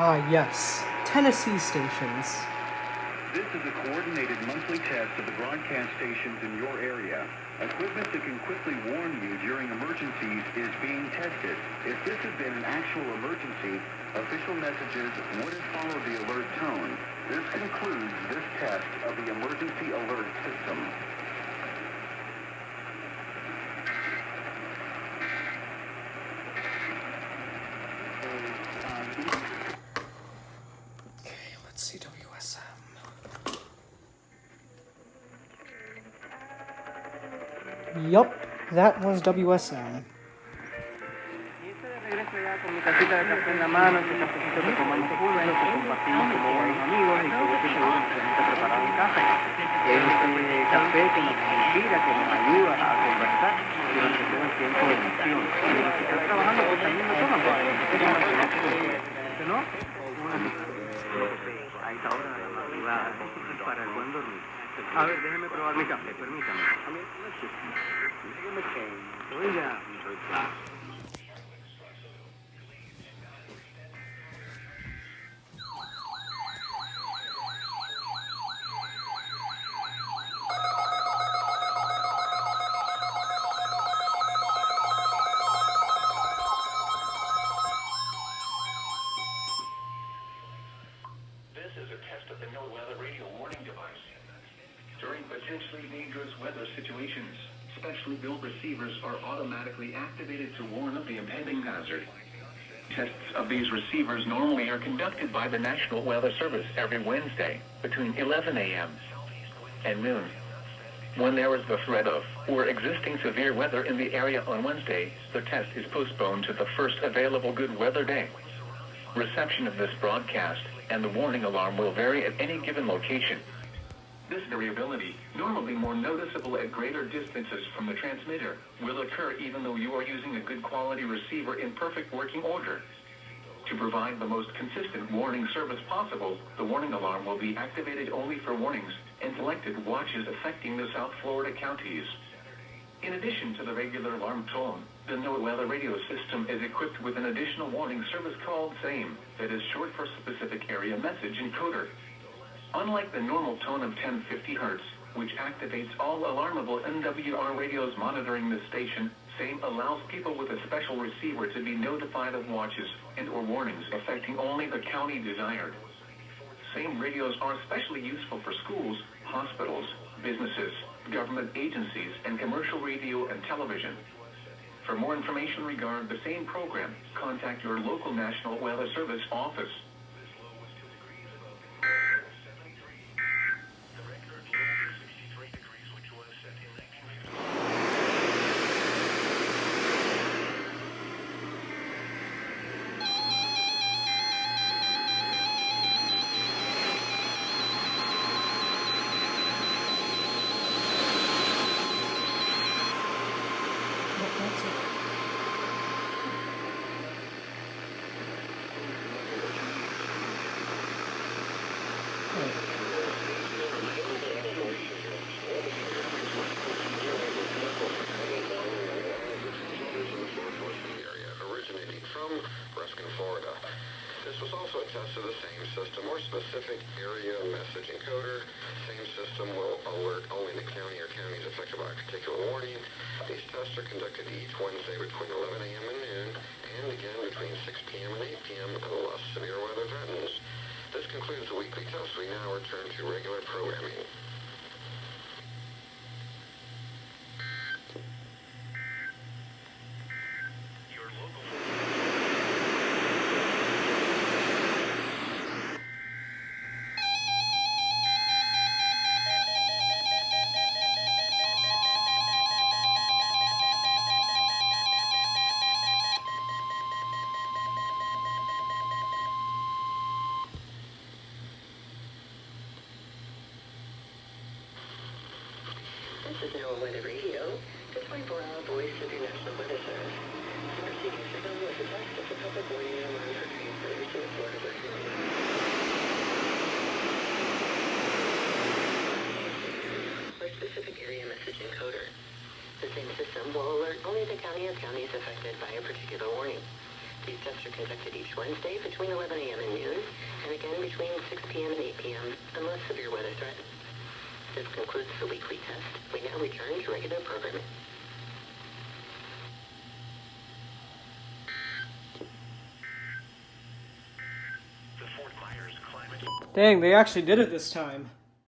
Ah, yes. Tennessee stations. This is a coordinated monthly test of the broadcast stations in your area. Equipment that can quickly warn you during emergencies is being tested. If this had been an actual emergency, official messages would have followed the alert tone. This concludes this test of the emergency alert system. Okay, let's see WSM. Yup, that was WSM. Regreso ya con mi tacita de café en la mano, este cafecito que tomamos juntos, que compartimos como buenos amigos y que estoy seguro que se está preparado en casa. Este café que nos inspira, que nos ayuda a conversar durante todo el tiempo de emisión. Y los que están trabajando pues también lo toman, ¿no? A esta hora de la madrugada, para el buen dormir. A ver, déjeme probar mi café, permítame. Oiga. Potentially dangerous weather situations. Specially built receivers are automatically activated to warn of the impending hazard. Tests of these receivers normally are conducted by the National Weather Service every Wednesday between 11 a.m. and noon. When there is the threat of or existing severe weather in the area on Wednesday, the test is postponed to the first available good weather day. Reception of this broadcast and the warning alarm will vary at any given location. This variability, normally more noticeable at greater distances from the transmitter, will occur even though you are using a good quality receiver in perfect working order. To provide the most consistent warning service possible, the warning alarm will be activated only for warnings and selected watches affecting the South Florida counties. In addition to the regular alarm tone, the NOAA weather radio system is equipped with an additional warning service called SAME, that is short for Specific Area Message Encoder. Unlike the normal tone of 1050 Hz, which activates all alarmable NWR radios monitoring the station, SAME allows people with a special receiver to be notified of watches and or warnings affecting only the county desired. SAME radios are especially useful for schools, hospitals, businesses, government agencies, and commercial radio and television. For more information regarding the SAME program, contact your local National Weather Service office. To the SAME system or Specific Area Message Encoder. SAME system will alert only the county or counties affected by a particular warning. These tests are conducted each Wednesday between 11 a.m. and noon, and again between 6 p.m. and 8 p.m. unless severe weather threatens. This concludes the weekly test. We now return to regular programming. This is NOAA Weather Radio, the 24-hour voice of your National Weather Service. The preceding signal was a test of the public warning alarm for transmitters to the Florida Weather Radio. Or Specific Area Message Encoder. The same system will alert only the county or counties affected by a particular warning. These tests are conducted each Wednesday between 11 a.m. and noon, and again between 6 p.m. and 8 p.m. unless severe weather threatens. This concludes the weekly test. We now return to regular programming. Dang, they actually did it this time.